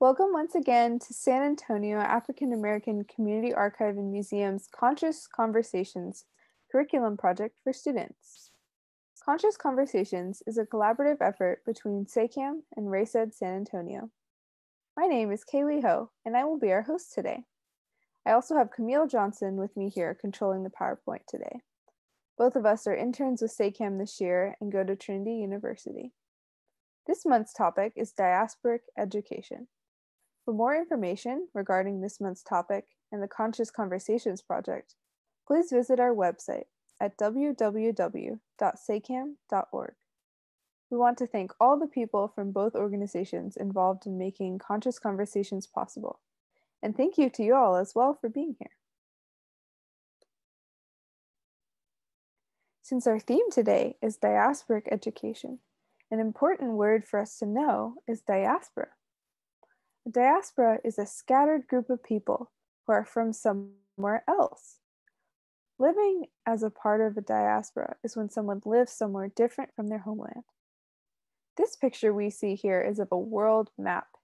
Welcome once again to San Antonio African American Community Archive and Museum's Conscious Conversations curriculum project for students. Conscious Conversations is a collaborative effort between SACAM and RACED San Antonio. My name is Kaylee Ho, and I will be our host today. I also have Camille Johnson with me here controlling the PowerPoint today. Both of us are interns with SACAM this year and go to Trinity University. This month's topic is diasporic education. For more information regarding this month's topic and the Conscious Conversations project, please visit our website at www.sacam.org. We want to thank all the people from both organizations involved in making Conscious Conversations possible. And thank you to you all as well for being here. Since our theme today is diasporic education, an important word for us to know is diaspora. A diaspora is a scattered group of people who are from somewhere else. Living as a part of a diaspora is when someone lives somewhere different from their homeland. This picture we see here is of a world map.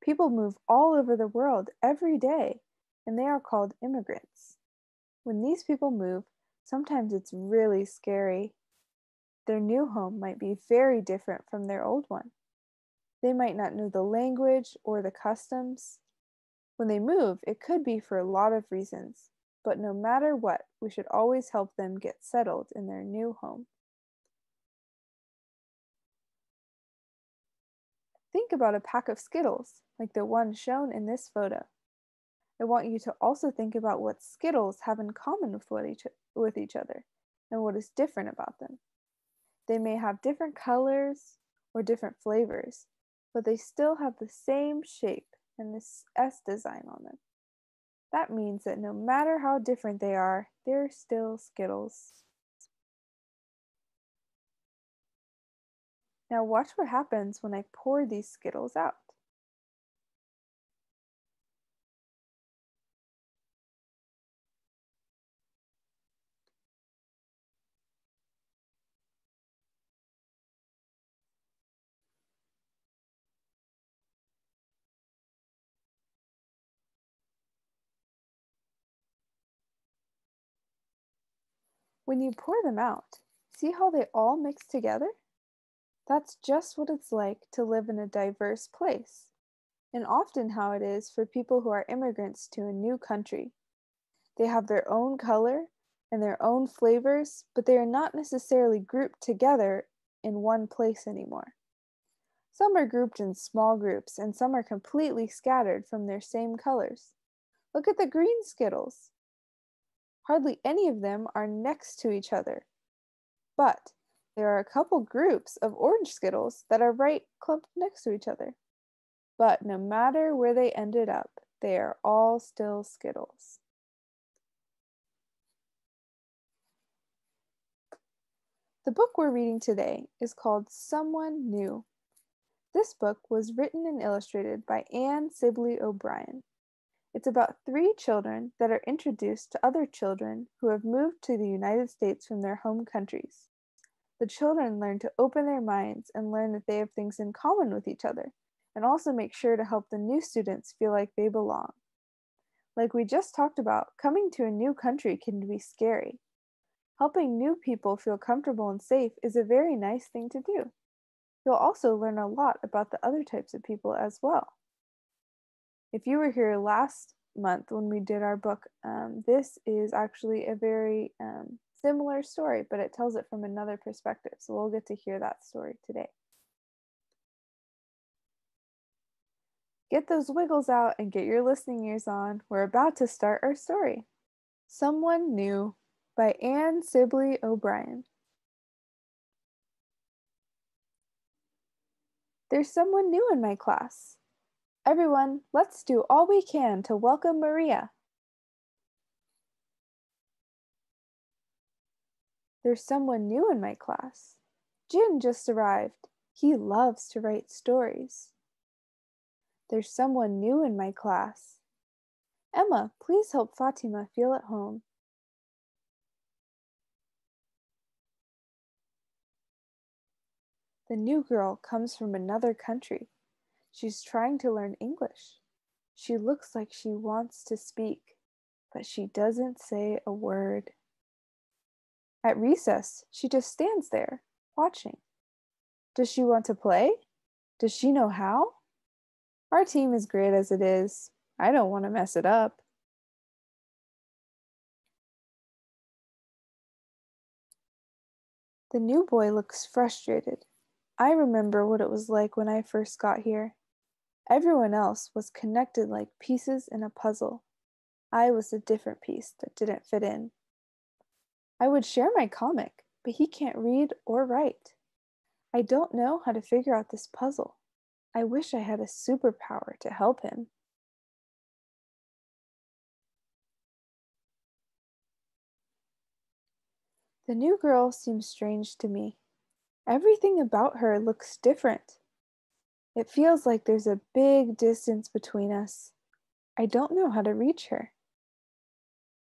People move all over the world every day, and they are called immigrants. When these people move, sometimes it's really scary. Their new home might be very different from their old one. They might not know the language or the customs. When they move, it could be for a lot of reasons, but no matter what, we should always help them get settled in their new home. Think about a pack of Skittles, like the one shown in this photo. I want you to also think about what Skittles have in common with each other and what is different about them. They may have different colors or different flavors, but they still have the same shape and this S design on them. That means that no matter how different they are, they're still Skittles. Now watch what happens when I pour these Skittles out. When you pour them out, see how they all mix together? That's just what it's like to live in a diverse place, and often how it is for people who are immigrants to a new country. They have their own color and their own flavors, but they are not necessarily grouped together in one place anymore. Some are grouped in small groups, and some are completely scattered from their same colors. Look at the green Skittles. Hardly any of them are next to each other, but there are a couple groups of orange Skittles that are right clumped next to each other. But no matter where they ended up, they are all still Skittles. The book we're reading today is called Someone New. This book was written and illustrated by Anne Sibley O'Brien. It's about 3 children that are introduced to other children who have moved to the United States from their home countries. The children learn to open their minds and learn that they have things in common with each other, and also make sure to help the new students feel like they belong. Like we just talked about, coming to a new country can be scary. Helping new people feel comfortable and safe is a very nice thing to do. You'll also learn a lot about the other types of people as well. If you were here last month when we did our book, this is actually a very similar story, but it tells it from another perspective. So we'll get to hear that story today. Get those wiggles out and get your listening ears on. We're about to start our story. Someone New by Anne Sibley O'Brien. There's someone new in my class. Everyone, let's do all we can to welcome Maria. There's someone new in my class. Jin just arrived. He loves to write stories. There's someone new in my class. Emma, please help Fatima feel at home. The new girl comes from another country. She's trying to learn English. She looks like she wants to speak, but she doesn't say a word. At recess, she just stands there, watching. Does she want to play? Does she know how? Our team is great as it is. I don't want to mess it up. The new boy looks frustrated. I remember what it was like when I first got here. Everyone else was connected like pieces in a puzzle. I was the different piece that didn't fit in. I would share my comic, but he can't read or write. I don't know how to figure out this puzzle. I wish I had a superpower to help him. The new girl seems strange to me. Everything about her looks different. It feels like there's a big distance between us. I don't know how to reach her.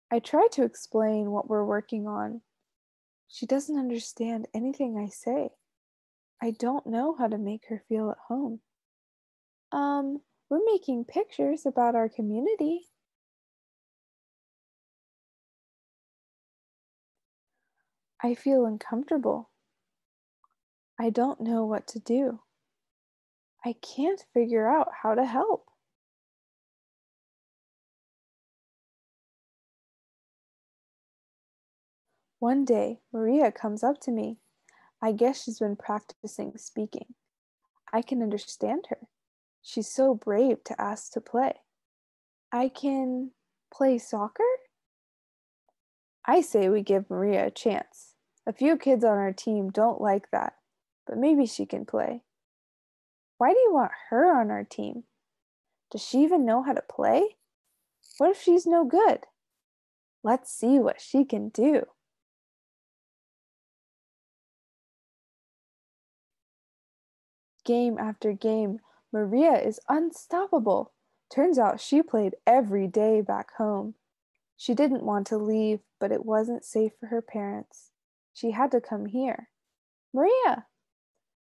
I try to explain what we're working on. She doesn't understand anything I say. I don't know how to make her feel at home. We're making pictures about our community. I feel uncomfortable. I don't know what to do. I can't figure out how to help. One day, Maria comes up to me. I guess she's been practicing speaking. I can understand her. She's so brave to ask to play. I can play soccer? I say we give Maria a chance. A few kids on our team don't like that, but maybe she can play. Why do you want her on our team? Does she even know how to play? What if she's no good? Let's see what she can do. Game after game, Maria is unstoppable. Turns out she played every day back home. She didn't want to leave, but it wasn't safe for her parents. She had to come here. Maria!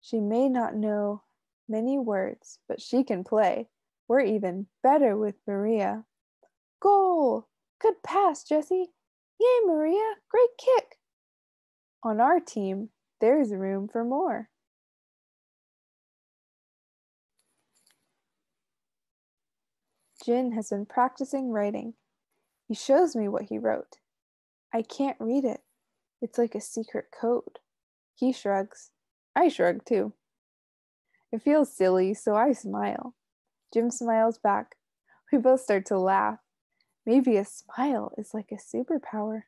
She may not know many words, but she can play. We're even better with Maria. Goal! Good pass, Jessie. Yay, Maria! Great kick! On our team, there's room for more. Jin has been practicing writing. He shows me what he wrote. I can't read it. It's like a secret code. He shrugs. I shrug too. It feels silly, so I smile. Jim smiles back. We both start to laugh. Maybe a smile is like a superpower.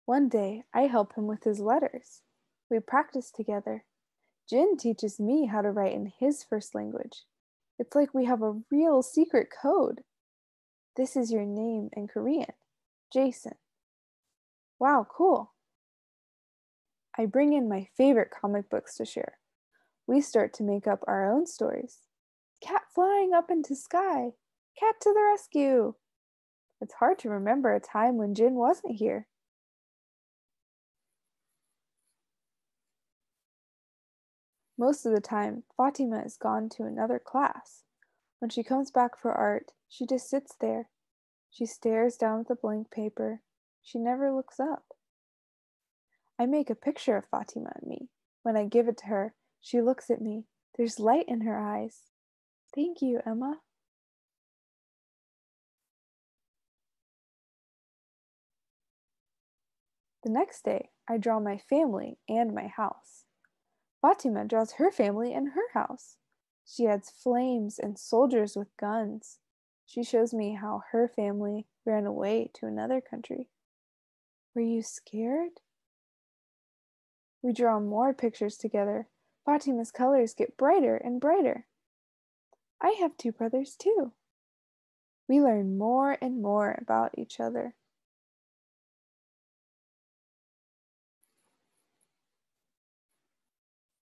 One day, I help him with his letters. We practice together. Jin teaches me how to write in his first language. It's like we have a real secret code. This is your name in Korean. Jason. Wow, cool. I bring in my favorite comic books to share. We start to make up our own stories. Cat flying up into sky. Cat to the rescue. It's hard to remember a time when Jin wasn't here. Most of the time, Fatima is gone to another class. When she comes back for art, she just sits there. She stares down at the blank paper. She never looks up. I make a picture of Fatima and me. When I give it to her, she looks at me. There's light in her eyes. Thank you, Emma. The next day, I draw my family and my house. Fatima draws her family and her house. She adds flames and soldiers with guns. She shows me how her family ran away to another country. Were you scared? We draw more pictures together. Fatima's colors get brighter and brighter. I have two brothers too. We learn more and more about each other.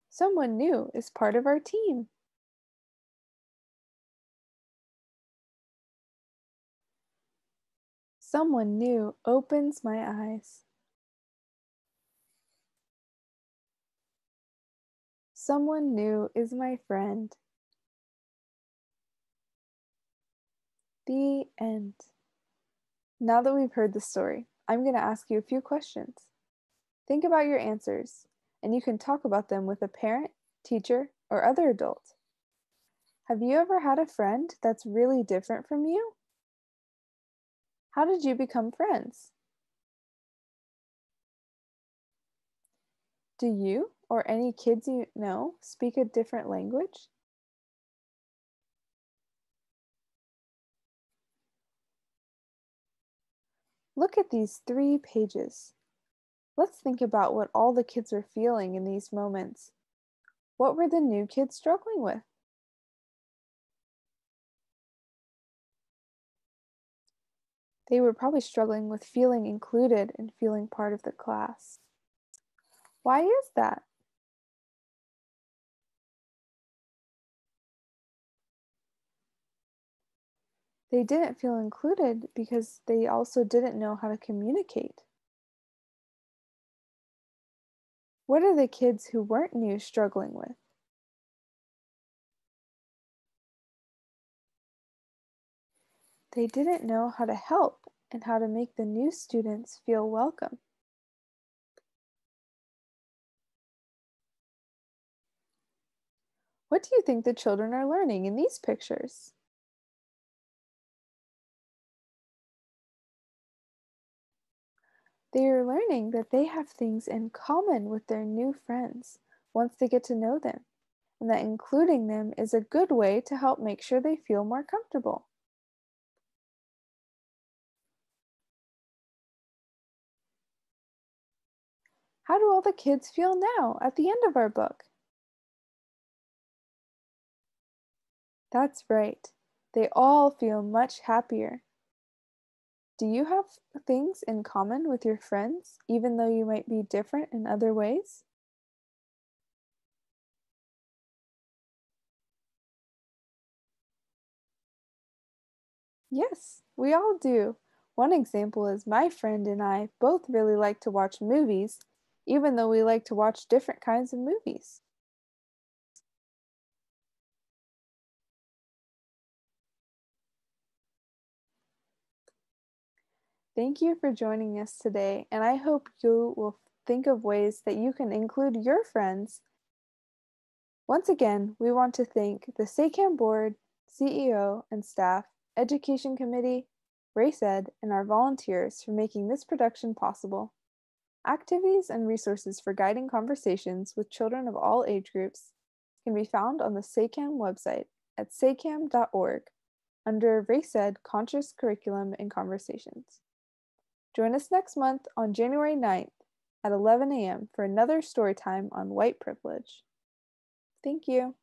Someone new is part of our team. Someone new opens my eyes. Someone new is my friend. The end. Now that we've heard the story, I'm going to ask you a few questions. Think about your answers, and you can talk about them with a parent, teacher, or other adult. Have you ever had a friend that's really different from you? How did you become friends? Do you or any kids you know speak a different language? Look at these 3 pages. Let's think about what all the kids are feeling in these moments. What were the new kids struggling with? They were probably struggling with feeling included and feeling part of the class. Why is that? They didn't feel included because they also didn't know how to communicate. What are the kids who weren't new struggling with? They didn't know how to help and how to make the new students feel welcome. What do you think the children are learning in these pictures? They are learning that they have things in common with their new friends once they get to know them, and that including them is a good way to help make sure they feel more comfortable. How do all the kids feel now at the end of our book? That's right. They all feel much happier. Do you have things in common with your friends, even though you might be different in other ways? Yes, we all do. One example is my friend and I both really like to watch movies, even though we like to watch different kinds of movies. Thank you for joining us today, and I hope you will think of ways that you can include your friends. Once again, we want to thank the SACAM board, CEO and staff, Education Committee, Race Ed, and our volunteers for making this production possible. Activities and resources for guiding conversations with children of all age groups can be found on the SACAM website at sacam.org under Race Ed Conscious Curriculum and Conversations. Join us next month on January 9th at 11 a.m. for another story time on white privilege. Thank you.